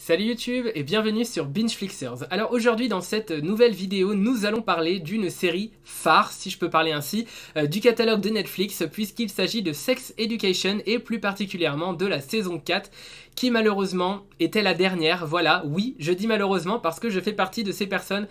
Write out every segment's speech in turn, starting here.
Salut YouTube et bienvenue sur Bingeflixers. Alors aujourd'hui dans cette nouvelle vidéo, nous allons parler d'une série phare, si je peux parler ainsi, du catalogue de Netflix puisqu'il s'agit de Sex Education et plus particulièrement de la saison 4 qui malheureusement était la dernière. Voilà, oui, je dis malheureusement parce que je fais partie de ces personnes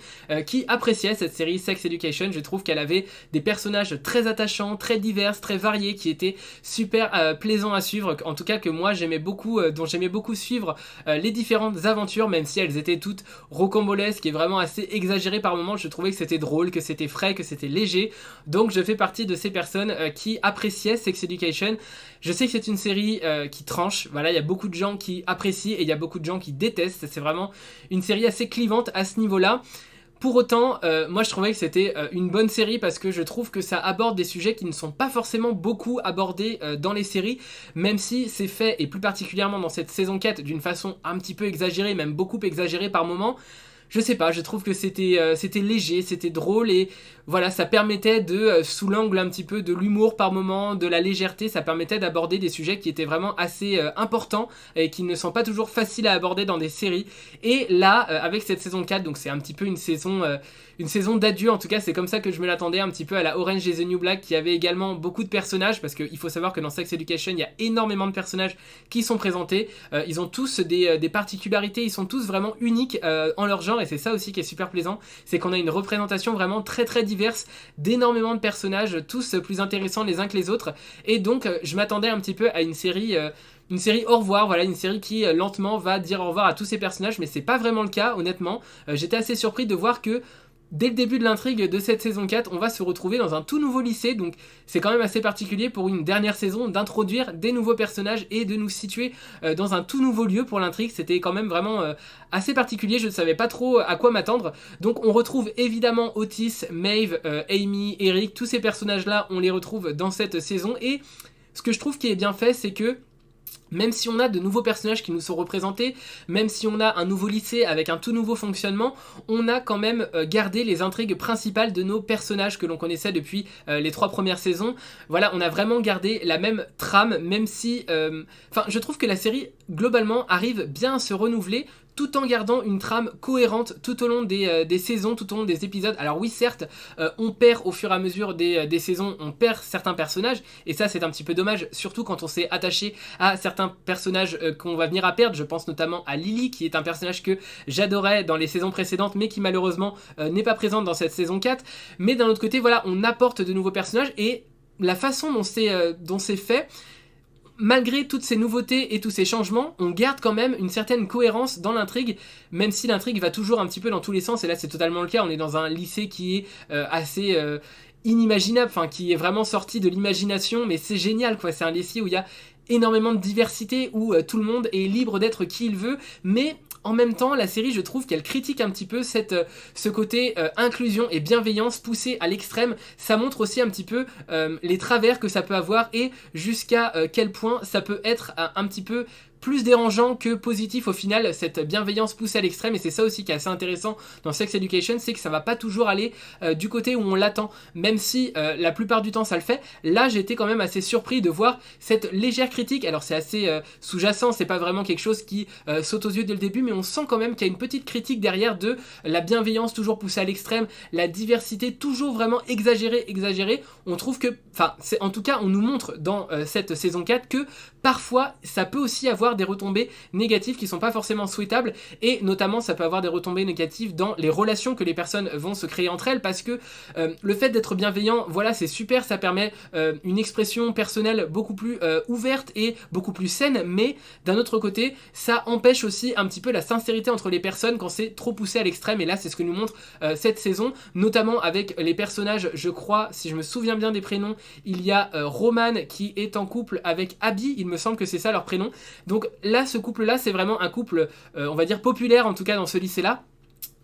qui appréciaient cette série Sex Education. Je trouve qu'elle avait des personnages très attachants, très divers, très variés, qui étaient super plaisants à suivre. En tout cas que moi j'aimais beaucoup, dont j'aimais beaucoup suivre les différentes aventures, même si elles étaient toutes rocambolesques et vraiment assez exagérées par moments. Je trouvais que c'était drôle, que c'était frais, que c'était léger. Donc je fais partie de ces personnes qui appréciaient Sex Education. Je sais que c'est une série qui tranche. Voilà, il y a beaucoup de gens qui apprécient et il y a beaucoup de gens qui détestent. C'est vraiment une série assez clivante à ce niveau-là. Pour autant, moi je trouvais que c'était une bonne série parce que je trouve que ça aborde des sujets qui ne sont pas forcément beaucoup abordés dans les séries, même si c'est fait, et plus particulièrement dans cette saison 4, d'une façon un petit peu exagérée, même beaucoup exagérée par moments. Je sais pas, je trouve que c'était léger, c'était drôle et voilà, ça permettait de, sous l'angle un petit peu de l'humour par moment, de la légèreté, ça permettait d'aborder des sujets qui étaient vraiment assez importants et qui ne sont pas toujours faciles à aborder dans des séries. Et là, avec cette saison 4, donc c'est un petit peu une saison d'adieu, en tout cas c'est comme ça que je me l'attendais, un petit peu à la Orange is the New Black, qui avait également beaucoup de personnages, parce qu'il faut savoir que dans Sex Education, il y a énormément de personnages qui sont présentés, ils ont tous des particularités, ils sont tous vraiment uniques en leur genre, et c'est ça aussi qui est super plaisant, c'est qu'on a une représentation vraiment très très diverse d'énormément de personnages, tous plus intéressants les uns que les autres, et donc je m'attendais un petit peu à une série au revoir, voilà, une série qui lentement va dire au revoir à tous ces personnages, mais c'est pas vraiment le cas, honnêtement. J'étais assez surpris de voir que dès le début de l'intrigue de cette saison 4, on va se retrouver dans un tout nouveau lycée, donc c'est quand même assez particulier pour une dernière saison d'introduire des nouveaux personnages et de nous situer dans un tout nouveau lieu pour l'intrigue. C'était quand même vraiment assez particulier, je ne savais pas trop à quoi m'attendre. Donc on retrouve évidemment Otis, Maeve, Amy, Eric, tous ces personnages-là, on les retrouve dans cette saison, et ce que je trouve qui est bien fait, c'est que même si on a de nouveaux personnages qui nous sont représentés, même si on a un nouveau lycée avec un tout nouveau fonctionnement, on a quand même gardé les intrigues principales de nos personnages que l'on connaissait depuis les 3 premières saisons. Voilà, on a vraiment gardé la même trame, même si... Enfin, je trouve que la série, globalement, arrive bien à se renouveler, tout en gardant une trame cohérente tout au long des saisons, tout au long des épisodes. Alors oui, certes, on perd au fur et à mesure des saisons, on perd certains personnages, et ça c'est un petit peu dommage, surtout quand on s'est attaché à certains personnages qu'on va venir à perdre. Je pense notamment à Lily, qui est un personnage que j'adorais dans les saisons précédentes, mais qui malheureusement n'est pas présente dans cette saison 4. Mais d'un autre côté, voilà, on apporte de nouveaux personnages, et la façon dont c'est fait, malgré toutes ces nouveautés et tous ces changements, on garde quand même une certaine cohérence dans l'intrigue, même si l'intrigue va toujours un petit peu dans tous les sens, et là c'est totalement le cas. On est dans un lycée qui est assez inimaginable, enfin qui est vraiment sorti de l'imagination, mais c'est génial quoi, c'est un lycée où il y a énormément de diversité, où tout le monde est libre d'être qui il veut, mais en même temps, la série, je trouve qu'elle critique un petit peu ce côté inclusion et bienveillance poussée à l'extrême. Ça montre aussi un petit peu les travers que ça peut avoir, et jusqu'à quel point ça peut être un petit peu plus dérangeant que positif au final, cette bienveillance poussée à l'extrême. Et c'est ça aussi qui est assez intéressant dans Sex Education, c'est que ça va pas toujours aller du côté où on l'attend, même si la plupart du temps ça le fait. Là j'ai été quand même assez surpris de voir cette légère critique. Alors c'est assez sous-jacent, c'est pas vraiment quelque chose qui saute aux yeux dès le début, mais on sent quand même qu'il y a une petite critique derrière de la bienveillance toujours poussée à l'extrême, la diversité toujours vraiment exagérée. On trouve que, enfin en tout cas on nous montre dans cette saison 4 que parfois ça peut aussi avoir des retombées négatives qui sont pas forcément souhaitables, et notamment ça peut avoir des retombées négatives dans les relations que les personnes vont se créer entre elles, parce que le fait d'être bienveillant, voilà, c'est super, ça permet une expression personnelle beaucoup plus ouverte et beaucoup plus saine, mais d'un autre côté ça empêche aussi un petit peu la sincérité entre les personnes quand c'est trop poussé à l'extrême, et là c'est ce que nous montre cette saison, notamment avec les personnages. Je crois, si je me souviens bien des prénoms, il y a Roman qui est en couple avec Abby, il me semble que c'est ça leur prénom. Donc là, ce couple-là, c'est vraiment un couple, on va dire populaire, en tout cas dans ce lycée-là.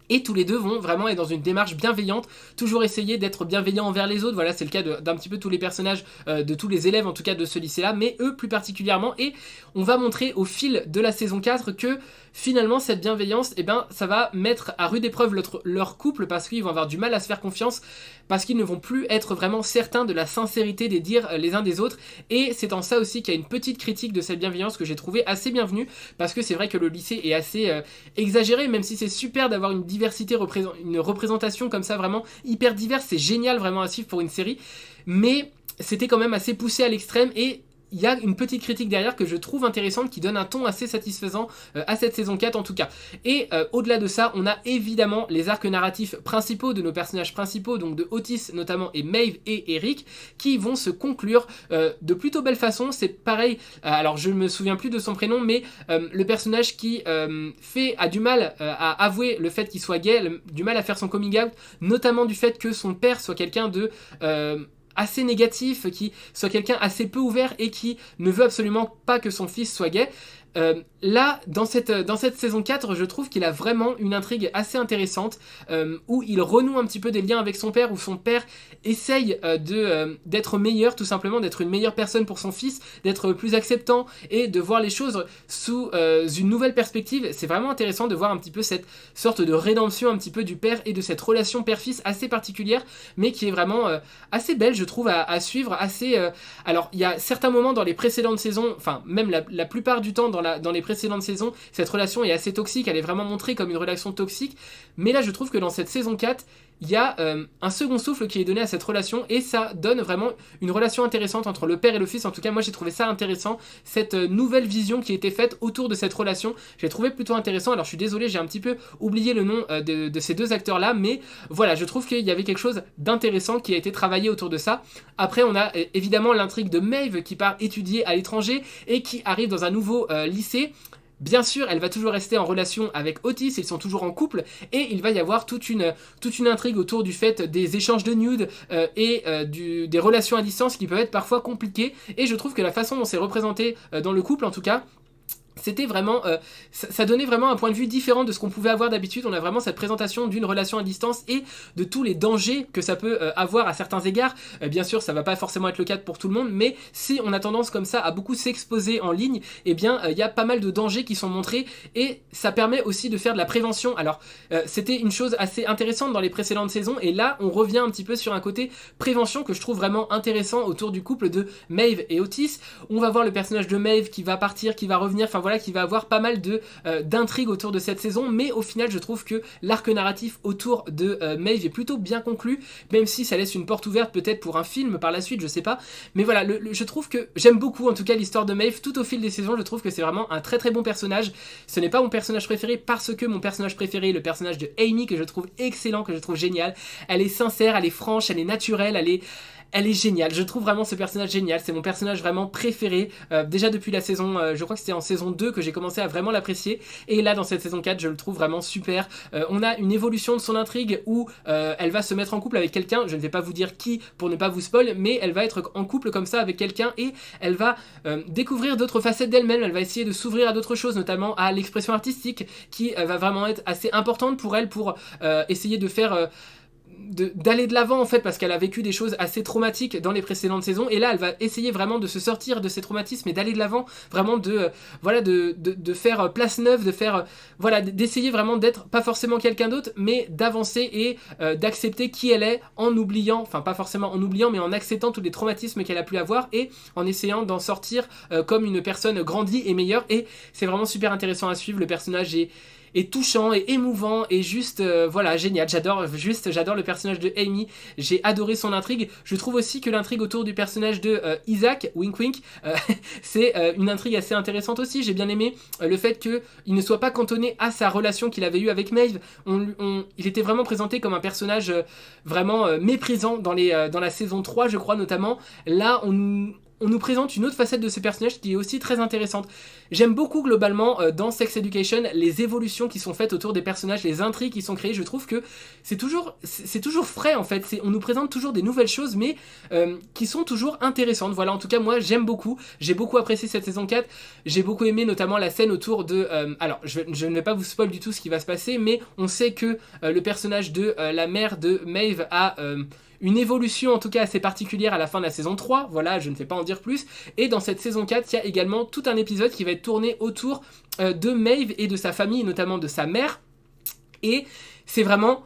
Et tous les deux vont vraiment être dans une démarche bienveillante, toujours essayer d'être bienveillants envers les autres. Voilà, c'est le cas d'un petit peu tous les personnages, de tous les élèves en tout cas de ce lycée-là, mais eux plus particulièrement. Et on va montrer au fil de la saison 4 que finalement cette bienveillance, eh ben, ça va mettre à rude épreuve leur couple parce qu'ils vont avoir du mal à se faire confiance, parce qu'ils ne vont plus être vraiment certains de la sincérité des dires les uns des autres. Et c'est en ça aussi qu'il y a une petite critique de cette bienveillance que j'ai trouvé assez bienvenue, parce que c'est vrai que le lycée est assez exagéré, même si c'est super d'avoir une diversité, une représentation comme ça vraiment hyper diverse, c'est génial vraiment à suivre pour une série, mais c'était quand même assez poussé à l'extrême. Et il y a une petite critique derrière que je trouve intéressante, qui donne un ton assez satisfaisant à cette saison 4 en tout cas. Et au-delà de ça, on a évidemment les arcs narratifs principaux de nos personnages principaux, donc de Otis notamment et Maeve et Eric, qui vont se conclure de plutôt belle façon. C'est pareil, alors je ne me souviens plus de son prénom, mais le personnage qui a du mal à avouer le fait qu'il soit gay, du mal à faire son coming out, notamment du fait que son père soit quelqu'un de assez négatif, qui soit quelqu'un assez peu ouvert et qui ne veut absolument pas que son fils soit gay. Là, dans cette saison 4, je trouve qu'il a vraiment une intrigue assez intéressante, où il renoue un petit peu des liens avec son père, où son père essaye d'être meilleur, tout simplement, d'être une meilleure personne pour son fils, d'être plus acceptant et de voir les choses sous une nouvelle perspective. C'est vraiment intéressant de voir un petit peu cette sorte de rédemption un petit peu du père et de cette relation père-fils assez particulière, mais qui est vraiment assez belle, je trouve, à suivre, assez... Alors, il y a certains moments dans les précédentes saisons, enfin, même la plupart du temps dans les précédentes saisons, cette relation est assez toxique, elle est vraiment montrée comme une relation toxique, mais là je trouve que dans cette saison 4, il y a un second souffle qui est donné à cette relation, et ça donne vraiment une relation intéressante entre le père et le fils. En tout cas, moi j'ai trouvé ça intéressant, cette nouvelle vision qui a été faite autour de cette relation, j'ai trouvé plutôt intéressant. Alors je suis désolé, j'ai un petit peu oublié le nom de ces deux acteurs là, mais voilà, je trouve qu'il y avait quelque chose d'intéressant qui a été travaillé autour de ça. Après on a évidemment l'intrigue de Maeve qui part étudier à l'étranger et qui arrive dans un nouveau lycée. Bien sûr, elle va toujours rester en relation avec Otis, ils sont toujours en couple, et il va y avoir toute une intrigue autour du fait des échanges de nudes et des relations à distance qui peuvent être parfois compliquées. Et je trouve que la façon dont c'est représenté dans le couple, en tout cas, c'était vraiment, ça donnait vraiment un point de vue différent de ce qu'on pouvait avoir d'habitude. On a vraiment cette présentation d'une relation à distance et de tous les dangers que ça peut avoir à certains égards. Bien sûr, ça va pas forcément être le cas pour tout le monde, mais si on a tendance comme ça à beaucoup s'exposer en ligne, eh bien, il y a pas mal de dangers qui sont montrés, et ça permet aussi de faire de la prévention. Alors, c'était une chose assez intéressante dans les précédentes saisons, et là, on revient un petit peu sur un côté prévention que je trouve vraiment intéressant autour du couple de Maeve et Otis. On va voir le personnage de Maeve qui va partir, qui va revenir, enfin voilà, qui va avoir pas mal d'intrigues autour de cette saison, mais au final je trouve que l'arc narratif autour de Maeve est plutôt bien conclu, même si ça laisse une porte ouverte peut-être pour un film par la suite, je sais pas, mais voilà, je trouve que j'aime beaucoup en tout cas l'histoire de Maeve tout au fil des saisons. Je trouve que c'est vraiment un très très bon personnage. Ce n'est pas mon personnage préféré parce que mon personnage préféré est le personnage de Amy, que je trouve excellent, que je trouve génial. Elle est sincère, elle est franche, elle est naturelle, elle est géniale. Je trouve vraiment ce personnage génial. C'est mon personnage vraiment préféré. Déjà depuis la saison, je crois que c'était en saison 2 que j'ai commencé à vraiment l'apprécier. Et là, dans cette saison 4, je le trouve vraiment super. On a une évolution de son intrigue où elle va se mettre en couple avec quelqu'un. Je ne vais pas vous dire qui pour ne pas vous spoil, mais elle va être en couple comme ça avec quelqu'un et elle va découvrir d'autres facettes d'elle-même. Elle va essayer de s'ouvrir à d'autres choses, notamment à l'expression artistique qui va vraiment être assez importante pour elle pour essayer de faire... d'aller de l'avant en fait, parce qu'elle a vécu des choses assez traumatiques dans les précédentes saisons, et là elle va essayer vraiment de se sortir de ces traumatismes et d'aller de l'avant, vraiment de faire place neuve, de faire d'essayer vraiment d'être pas forcément quelqu'un d'autre, mais d'avancer et d'accepter qui elle est, en oubliant, enfin pas forcément en oubliant, mais en acceptant tous les traumatismes qu'elle a pu avoir et en essayant d'en sortir comme une personne grandie et meilleure. Et c'est vraiment super intéressant à suivre. Le personnage est touchant et émouvant et juste génial. J'adore le personnage de Amy. J'ai adoré son intrigue. Je trouve aussi que l'intrigue autour du personnage de Isaac, wink wink, c'est une intrigue assez intéressante aussi. J'ai bien aimé le fait qu'il ne soit pas cantonné à sa relation qu'il avait eue avec Maeve. Il était vraiment présenté comme un personnage vraiment méprisant dans la saison 3, je crois notamment. Là, on nous présente une autre facette de ce personnage qui est aussi très intéressante. J'aime beaucoup globalement dans Sex Education les évolutions qui sont faites autour des personnages, les intrigues qui sont créées. Je trouve que c'est toujours frais en fait. On nous présente toujours des nouvelles choses mais qui sont toujours intéressantes. Voilà, en tout cas moi j'aime beaucoup. J'ai beaucoup apprécié cette saison 4. J'ai beaucoup aimé notamment la scène autour de... alors je ne vais pas vous spoil du tout ce qui va se passer, mais on sait que le personnage de la mère de Maeve a... une évolution en tout cas assez particulière à la fin de la saison 3, voilà, je ne vais pas en dire plus. Et dans cette saison 4, il y a également tout un épisode qui va être tourné autour de Maeve et de sa famille, notamment de sa mère. Et c'est vraiment...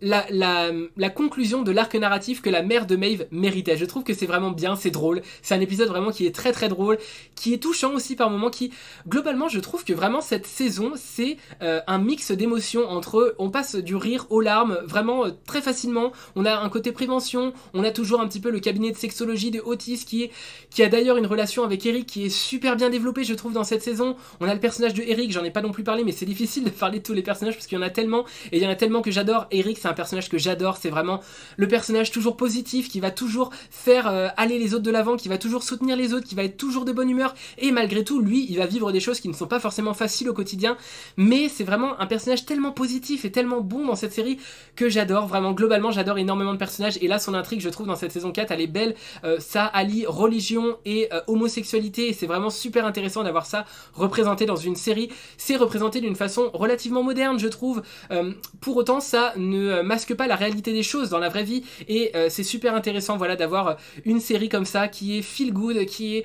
la conclusion de l'arc narratif que la mère de Maeve méritait. Je trouve que c'est vraiment bien, c'est drôle. C'est un épisode vraiment qui est très très drôle, qui est touchant aussi par moments, qui... Globalement, je trouve que vraiment cette saison, c'est un mix d'émotions entre... On passe du rire aux larmes, vraiment très facilement. On a un côté prévention, on a toujours un petit peu le cabinet de sexologie de Otis qui a d'ailleurs une relation avec Eric qui est super bien développée, je trouve, dans cette saison. On a le personnage de Eric, j'en ai pas non plus parlé, mais c'est difficile de parler de tous les personnages parce qu'il y en a tellement, et il y en a tellement que j'adore. Eric, c'est un personnage que j'adore, c'est vraiment le personnage toujours positif, qui va toujours faire aller les autres de l'avant, qui va toujours soutenir les autres, qui va être toujours de bonne humeur, et malgré tout, lui, il va vivre des choses qui ne sont pas forcément faciles au quotidien, mais c'est vraiment un personnage tellement positif et tellement bon dans cette série que j'adore, vraiment, globalement, j'adore énormément de personnages, et là, son intrigue, je trouve, dans cette saison 4, elle est belle, ça allie religion et homosexualité, et c'est vraiment super intéressant d'avoir ça représenté dans une série. C'est représenté d'une façon relativement moderne, je trouve, pour autant, ça ne masque pas la réalité des choses dans la vraie vie, et c'est super intéressant, voilà, d'avoir une série comme ça qui est feel good, qui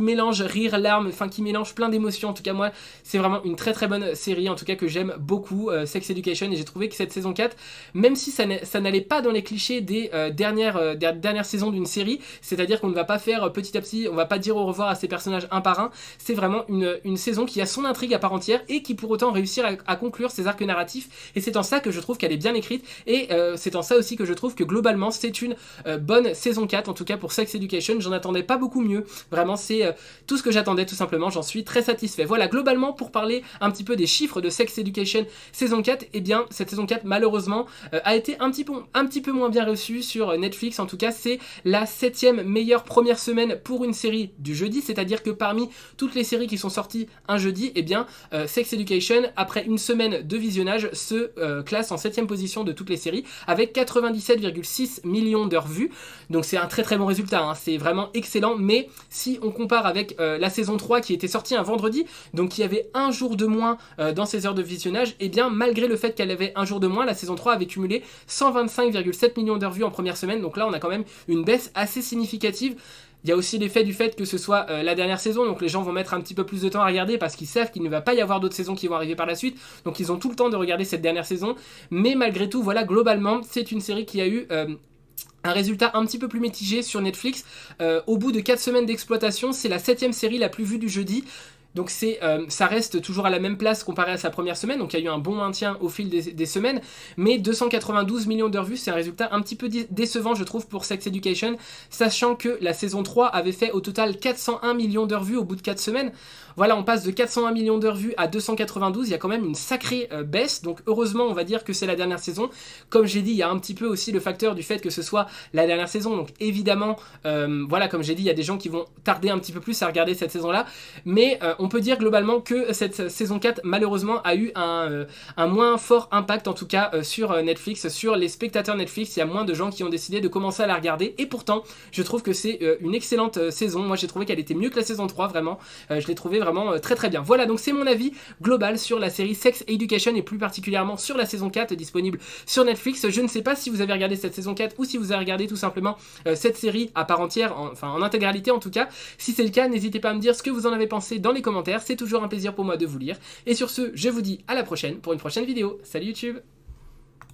mélange rire, larmes, enfin qui mélange plein d'émotions. En tout cas moi c'est vraiment une très très bonne série, en tout cas que j'aime beaucoup, Sex Education, et j'ai trouvé que cette saison 4, même si ça n'allait pas dans les clichés des dernières saisons d'une série, c'est-à-dire qu'on ne va pas faire petit à petit, on va pas dire au revoir à ces personnages un par un, c'est vraiment une saison qui a son intrigue à part entière et qui pour autant réussir à conclure ses arcs narratifs, et c'est en ça que je trouve qu'elle est bien écrite. Et c'est en ça aussi que je trouve que globalement c'est une bonne saison 4, en tout cas pour Sex Education. J'en attendais pas beaucoup mieux, vraiment c'est tout ce que j'attendais tout simplement, j'en suis très satisfait. Voilà, globalement pour parler un petit peu des chiffres de Sex Education saison 4, et bien cette saison 4 malheureusement a été un petit peu moins bien reçue sur Netflix. En tout cas c'est la 7ème meilleure première semaine pour une série du jeudi, c'est-à-dire que parmi toutes les séries qui sont sorties un jeudi, et bien Sex Education après une semaine de visionnage se classe en 7ème position de toutes les séries avec 97,6 millions d'heures vues, donc c'est un très très bon résultat, hein. C'est vraiment excellent. Mais si on compare avec la saison 3 qui était sortie un vendredi, donc qui avait un jour de moins dans ses heures de visionnage, et bien malgré le fait qu'elle avait un jour de moins, la saison 3 avait cumulé 125,7 millions d'heures vues en première semaine, donc là on a quand même une baisse assez significative. Il y a aussi l'effet du fait que ce soit la dernière saison, donc les gens vont mettre un petit peu plus de temps à regarder parce qu'ils savent qu'il ne va pas y avoir d'autres saisons qui vont arriver par la suite, donc ils ont tout le temps de regarder cette dernière saison. Mais malgré tout, voilà, globalement, c'est une série qui a eu un résultat un petit peu plus mitigé sur Netflix. Au bout de 4 semaines d'exploitation, c'est la 7ème série la plus vue du jeudi. Donc ça reste toujours à la même place comparé à sa première semaine, donc il y a eu un bon maintien au fil des semaines, mais 292 millions d'heures vues, c'est un résultat un petit peu décevant je trouve pour Sex Education, sachant que la saison 3 avait fait au total 401 millions d'heures vues au bout de 4 semaines. Voilà, on passe de 401 millions d'heures vues à 292, il y a quand même une sacrée baisse, donc heureusement on va dire que c'est la dernière saison. Comme j'ai dit, il y a un petit peu aussi le facteur du fait que ce soit la dernière saison, donc évidemment, voilà, comme j'ai dit, il y a des gens qui vont tarder un petit peu plus à regarder cette saison-là, mais on peut dire globalement que cette saison 4 malheureusement a eu un moins fort impact en tout cas sur Netflix, sur les spectateurs Netflix. Il y a moins de gens qui ont décidé de commencer à la regarder, et pourtant je trouve que c'est une excellente saison. Moi j'ai trouvé qu'elle était mieux que la saison 3, vraiment, je l'ai trouvé vraiment très très bien. Voilà, donc c'est mon avis global sur la série Sex Education, et plus particulièrement sur la saison 4 disponible sur Netflix. Je ne sais pas si vous avez regardé cette saison 4 ou si vous avez regardé tout simplement cette série à part entière, en intégralité en tout cas. Si c'est le cas, n'hésitez pas à me dire ce que vous en avez pensé dans les commentaires, c'est toujours un plaisir pour moi de vous lire. Et sur ce, je vous dis à la prochaine pour une prochaine vidéo. Salut YouTube!